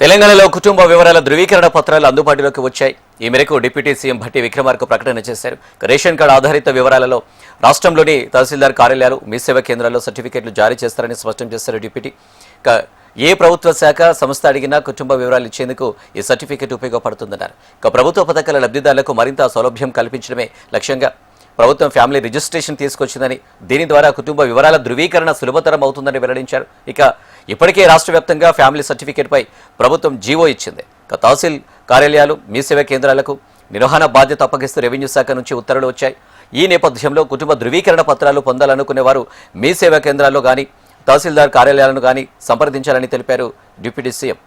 తెలంగాణలో కుటుంబ వివరాల ధృవీకరణ పత్రాలు అందుబాటులోకి వచ్చాయి. ఈ మేరకు డిప్యూటీ సీఎం భట్టి విక్రమార్క ప్రకటన చేశారు. రేషన్ కార్డు ఆధారిత వివరాలలో రాష్ట్రంలోని తహసీల్దార్ కార్యాలయాలు, మీ సేవా కేంద్రాల్లో సర్టిఫికెట్లు జారీ చేస్తారని స్పష్టం చేశారు డిప్యూటీ. ఏ ప్రభుత్వ శాఖ సంస్థ అడిగినా కుటుంబ వివరాలు ఇచ్చేందుకు ఈ సర్టిఫికెట్ ఉపయోగపడుతుందన్నారు. ప్రభుత్వ పథకాల లబ్ధిదారులకు మరింత సౌలభ్యం కల్పించడమే లక్ష్యంగా ప్రభుత్వం ఫ్యామిలీ రిజిస్ట్రేషన్ తీసుకొచ్చిందని, దీని ద్వారా కుటుంబ వివరాల ధృవీకరణ సులభతరం అవుతుందని వెల్లడించారు. ఇప్పటికే రాష్ట్ర వ్యాప్తంగా ఫ్యామిలీ సర్టిఫికేట్పై ప్రభుత్వం జీవో ఇచ్చింది. తహసీల్ కార్యాలయాలు, మీ సేవా కేంద్రాలకు నిర్వహణ బాధ్యత అప్పగిస్తూ రెవెన్యూ శాఖ నుంచి ఉత్తర్వులు వచ్చాయి. ఈ నేపథ్యంలో కుటుంబ ధృవీకరణ పత్రాలు పొందాలనుకునే వారు మీ సేవా కేంద్రాల్లో కానీ తహసీల్దార్ కార్యాలయాలను కానీ సంప్రదించాలని తెలిపారు డిప్యూటీ సీఎం.